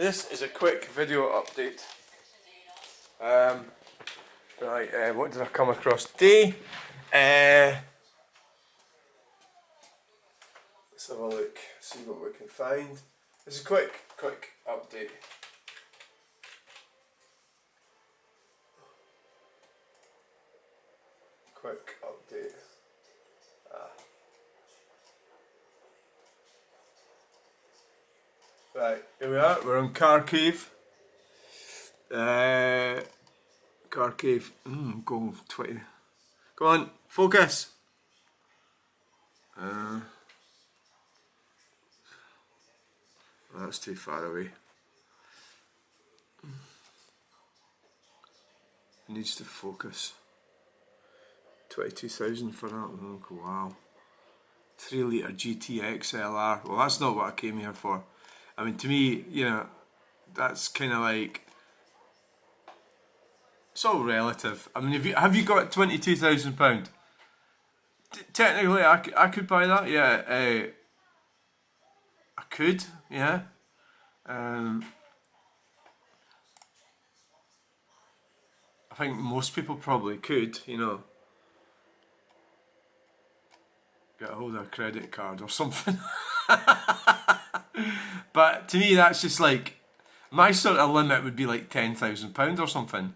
This is a quick video update. What did I come across today? Let's have a look, see what we can find. This is a quick update. Quick update. Right, here we are. We're on Carcave. Carcave. Go 20. Come on, focus. That's too far away. It needs to focus. 22,000 for that one. Oh, wow. 3 litre GTX LR. Well, that's not what I came here for. I mean, to me, you know, that's kind of like, it's all relative. I mean, have you got £22,000? Technically, I could buy that. Yeah, I could. Yeah. I think most people probably could. You know, get a hold of a credit card or something. But to me, that's just like, my sort of limit would be like £10,000 or something,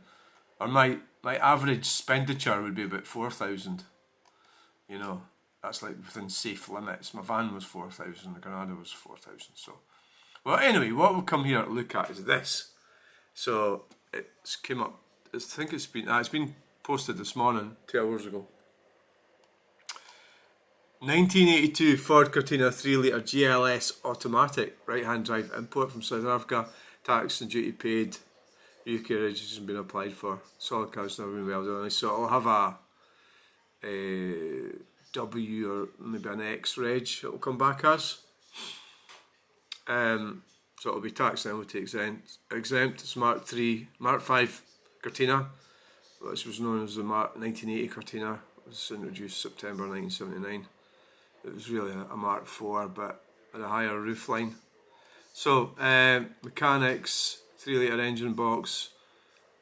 or my average expenditure would be about 4,000. You know, that's like within safe limits. My van was 4,000, the Granada was 4,000. So, well, anyway, what we'll come here to look at is this. So it's came up. I think it's been posted this morning, 2 hours ago. 1982 Ford Cortina 3 litre GLS automatic right-hand drive, import from South Africa, tax and duty paid, UK registration been applied for, solid car's never been well done. So I'll have a W or maybe an X reg it'll come back as. So it'll be tax and MOT exempt. It's Mark 5 Cortina, which was known as the 1980 Cortina, was introduced September 1979. It was really a Mark 4, but at a higher roof line. So, mechanics, 3 litre engine box,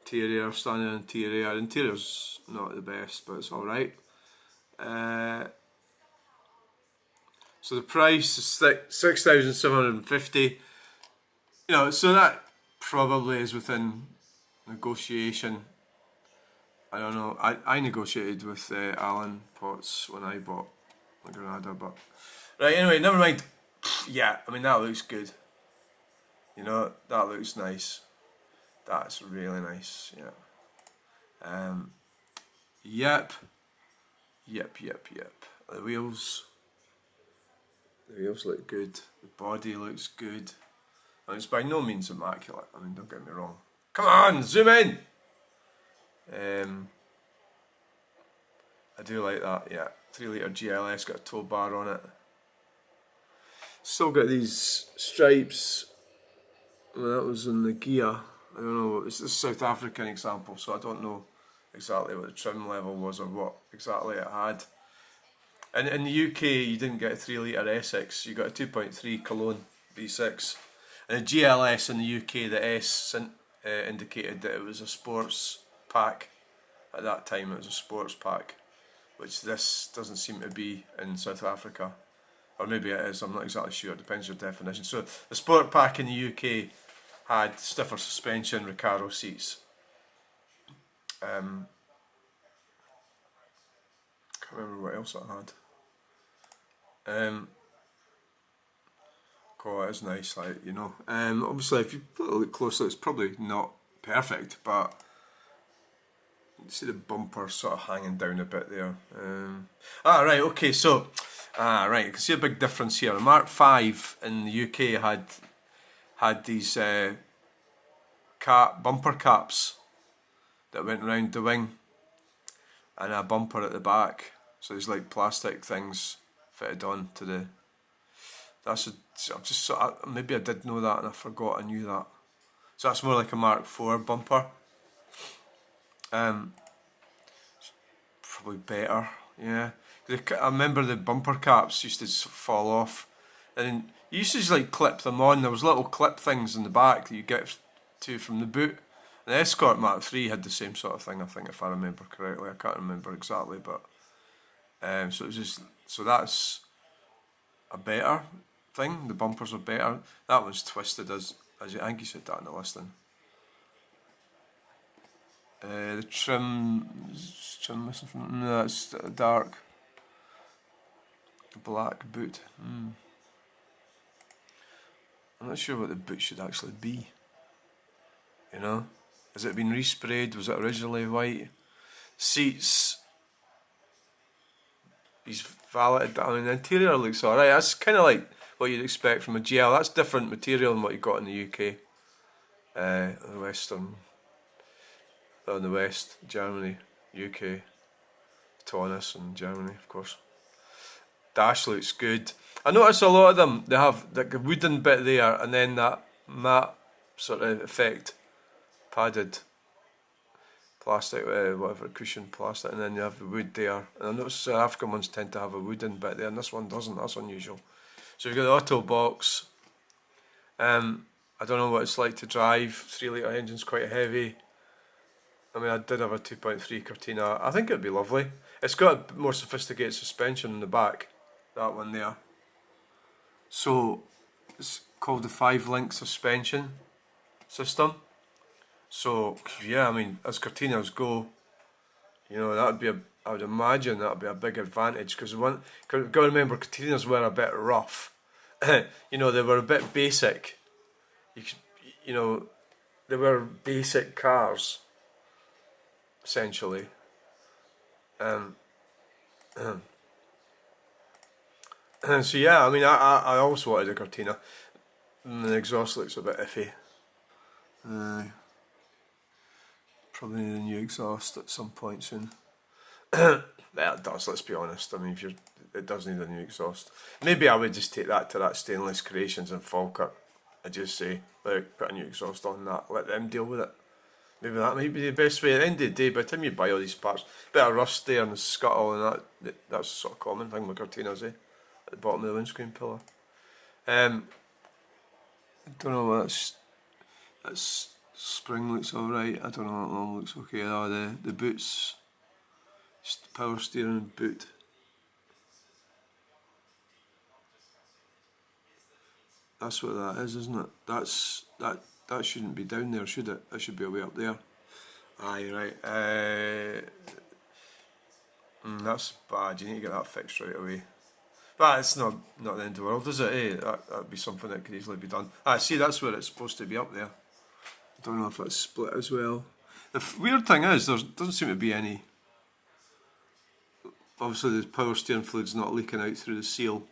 interior, standard interior. Interior's not the best, but it's alright. So the price is $6,750. You know, so that probably is within negotiation. I don't know. I negotiated with Alan Potts when I bought the Granada, but right, anyway, never mind. Yeah, I mean, that looks good. You know, that looks nice. That's really nice. Yeah. Yep. The wheels look good. The body looks good. And it's by no means immaculate. I mean, don't get me wrong. Come on, zoom in. I do like that. Yeah, 3 litre GLS, got a tow bar on it. Still got these stripes. Well, that was in the Gia. I don't know. It's a South African example, so I don't know exactly what the trim level was or what exactly it had. And in the UK, you didn't get a 3 litre Essex. You got a 2.3 Cologne V6. And the GLS in the UK, the S indicated that it was a sports pack. At that time, it was a sports pack, which this doesn't seem to be in South Africa. Or maybe it is, I'm not exactly sure, it depends on your definition. So the sport pack in the UK had stiffer suspension, Recaro seats. Can't remember what else it had. Oh, it is nice, like, you know. Obviously, if you look closely, it's probably not perfect, but you see the bumper sort of hanging down a bit there. Right, okay, so, right, you can see a big difference here. Mark 5 in the UK had these bumper caps that went around the wing and a bumper at the back. So there's like plastic things fitted on to the. Maybe I did know that and I forgot I knew that. So that's more like a Mark 4 bumper. Probably better, yeah. I remember the bumper caps used to fall off And you used to just like clip them on. There was little clip things in the back that you get to from the boot. And the Escort Mark III had the same sort of thing, I think, if I remember correctly. I can't remember exactly, but so it was just, so that's a better thing. The bumpers are better. That one's twisted as I think you said that in the listing. The trim missing from, no, that's dark black boot. I'm not sure what the boot should actually be. You know, has it been resprayed? Was it originally white? Seats, he's valeted. I mean, the interior looks alright. That's kind of like what you'd expect from a GL. That's different material than what you got in the UK, the Western. In the West, Germany, UK, Taunus and Germany, of course. Dash looks good. I notice a lot of them, they have like a wooden bit there and then that matte sort of effect, padded plastic, whatever, cushion plastic, and then you have the wood there. And I notice South African ones tend to have a wooden bit there, and this one doesn't. That's unusual. So you've got the auto box. I don't know what it's like to drive. 3 litre engine's quite heavy. I mean, I did have a 2.3 Cortina. I think it'd be lovely. It's got a more sophisticated suspension in the back, that one there. So it's called the 5-link suspension system. So yeah, I mean, as Cortinas go, you know, that would be I would imagine that would be a big advantage, because got to remember, Cortinas were a bit rough. You know, they were a bit basic. You know, they were basic cars, essentially. So yeah, I mean, I also wanted a Cortina. The exhaust looks a bit iffy. Probably need a new exhaust at some point soon. Yeah, it does, let's be honest. I mean, it does need a new exhaust. Maybe I would just take that to that Stainless Creations in Falkirk. I just say, look, put a new exhaust on that, let them deal with it. Maybe that might be the best way. At the end of the day, by the time you buy all these parts, a bit of rust there in the scuttle and that's a sort of common thing with Cortinas, at the bottom of the windscreen pillar. I don't know what that spring looks alright. I don't know what long looks okay. Oh, the boots, just power steering boot. That's what that is, isn't it? That shouldn't be down there, should it? That should be way up there. Aye, right. That's bad. You need to get that fixed right away. But it's not the end of the world, is it? That'd be something that could easily be done. See, that's where it's supposed to be up there. I don't know if that's split as well. The weird thing is, there doesn't seem to be any. Obviously, the power steering fluid's not leaking out through the seal,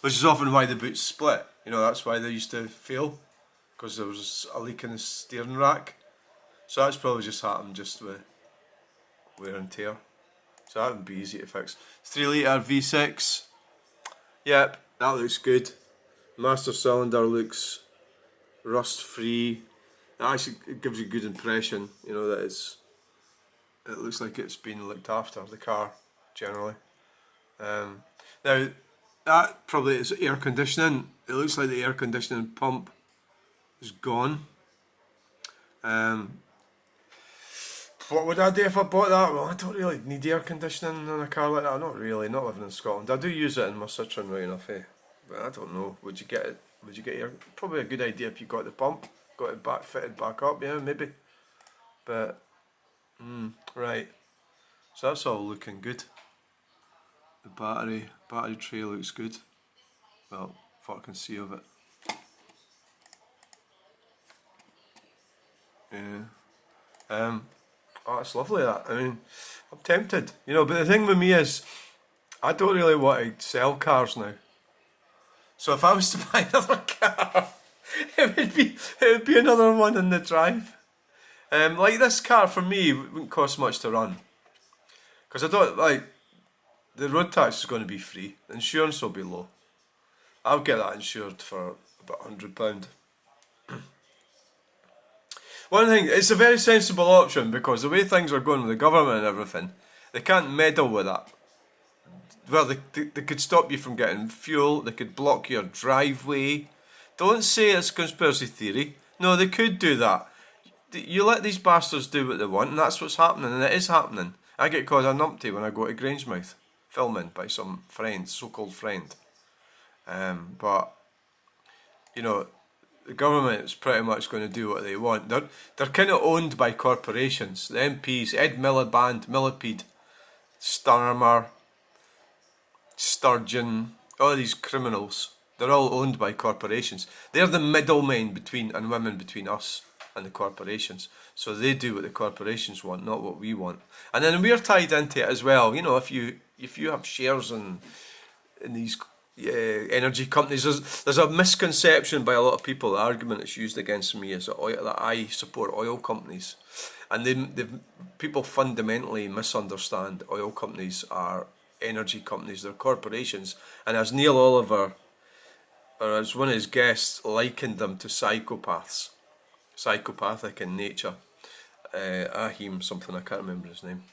which is often why the boot's split. You know, that's why they used to fail, because there was a leak in the steering rack. So that's probably just happened just with wear and tear. So that would be easy to fix. 3 litre V6. Yep, that looks good. Master cylinder looks rust free. Actually, it gives you a good impression, you know, that it looks like it's been looked after, the car, generally. Now, that probably is air conditioning. It looks like the air conditioning pump is gone. What would I do if I bought that? Well, I don't really need air conditioning in a car like that. Not really, not living in Scotland. I do use it in my Citroen right enough, but I don't know. Would you get it? Would you get air? Probably a good idea if you got the pump, got it fitted back up, yeah, maybe. But, right. So that's all looking good. The battery tray looks good. Well, what I can see of it. Yeah. Oh, it's lovely that. I mean, I'm tempted, you know, but the thing with me is, I don't really want to sell cars now. So if I was to buy another car, it would be another one in the drive. Like this car for me wouldn't cost much to run, because I don't like the road tax is going to be free. The insurance will be low. I'll get that insured for about £100. One thing, it's a very sensible option, because the way things are going with the government and everything, they can't meddle with that. well, they could stop you from getting fuel. They could block your driveway. Don't say it's conspiracy theory. No, they could do that. You let these bastards do what they want, and that's what's happening, and it is happening. I get called a numpty when I go to Grangemouth, filming by some friend, so-called friend. But, you know, the government is pretty much going to do what they want. They're kind of owned by corporations. The MPs, Ed Miliband, Millipede, Starmer, Sturgeon, all these criminals, they're all owned by corporations. They're the middlemen between and women between us and the corporations. So they do what the corporations want, not what we want. And then we're tied into it as well. You know, if you have shares in these energy companies, there's a misconception by a lot of people. The argument that's used against me is that I support oil companies, and people fundamentally misunderstand oil companies are energy companies. They're corporations, and as Neil Oliver, or as one of his guests, likened them to psychopaths, psychopathic in nature. Ahim something, I can't remember his name,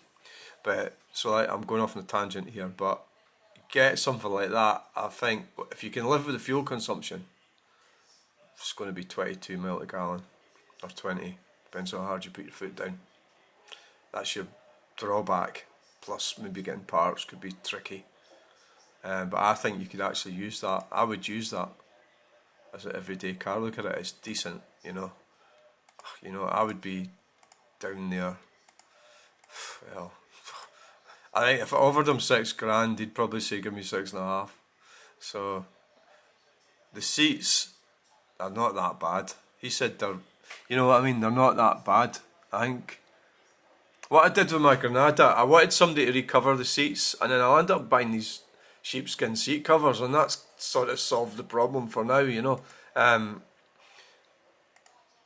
but so I'm going off on a tangent here, but get something like that. I think if you can live with the fuel consumption, it's going to be 22 mile a gallon or 20, depends how hard you put your foot down. That's your drawback, plus maybe getting parts could be tricky, but I think you could actually use that. I would use that as an everyday car. Look at it, it's decent, you know, I would be down there, well, I think if I offered him $6,000, he'd probably say give me 6.5. So the seats are not that bad. He said they're, you know what I mean, they're not that bad. I think what I did with my Granada, I wanted somebody to recover the seats, and then I'll end up buying these sheepskin seat covers, and that's sort of solved the problem for now, you know.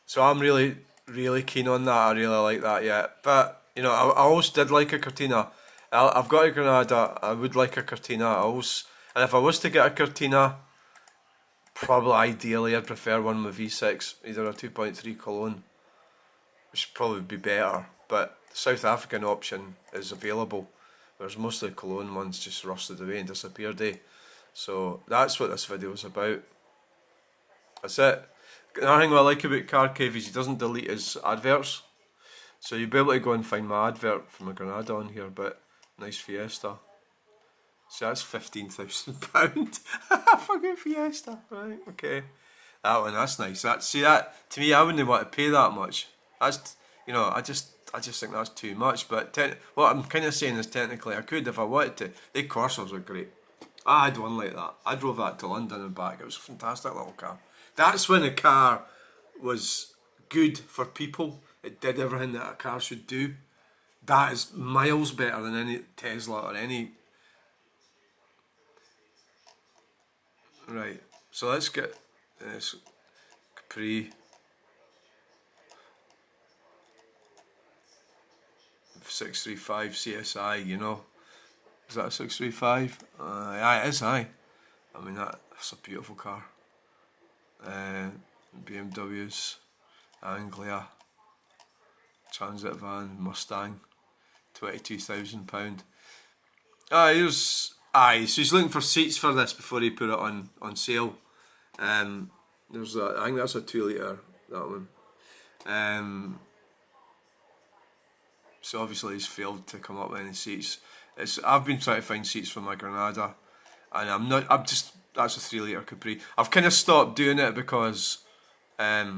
So I'm really, really keen on that. I really like that, yeah. But, you know, I always did like a Cortina. I've got a Granada, I would like a Cortina. And if I was to get a Cortina, probably ideally I'd prefer one with V6, either a 2.3 Cologne, which would probably be better. But the South African option is available, whereas most of the Cologne ones just rusted away and disappeared. So that's what this video is about. That's it. Another thing I like about Carcave is he doesn't delete his adverts. So you'll be able to go and find my advert from a Granada on here, but nice Fiesta. So that's £15,000. Fucking Fiesta, right? Okay, that one, that's nice. That to me, I wouldn't want to pay that much. That's, you know, I just think that's too much. But what I'm kind of saying is technically I could if I wanted to. The Corsas are great. I had one like that. I drove that to London and back. It was a fantastic little car. That's when a car was good for people. It did everything that a car should do. That is miles better than any Tesla or any. Right, so let's get this Capri 635 CSI, you know. Is that a 635? Yeah, it is, aye. I mean, that's a beautiful car. BMWs, Anglia, Transit van, Mustang, £22,000. So he's looking for seats for this before he put it on sale. There's I think that's a 2 litre, that one. So obviously he's failed to come up with any seats. I've been trying to find seats for my Granada, and that's a 3 litre Capri. I've kind of stopped doing it because I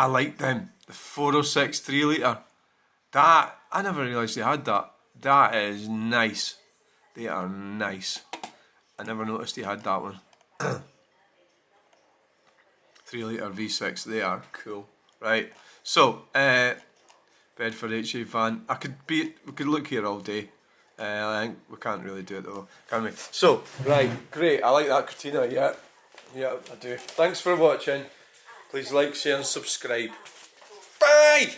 like them. The 406 3 litre. That, I never realised they had that. That is nice. They are nice. I never noticed he had that one. 3 litre V6, they are cool. Right, so Bedford HA van. We could look here all day. I think we can't really do it though, can we? So, right, great. I like that Cortina, yeah. Yeah, I do. Thanks for watching. Please like, share and subscribe. Bye!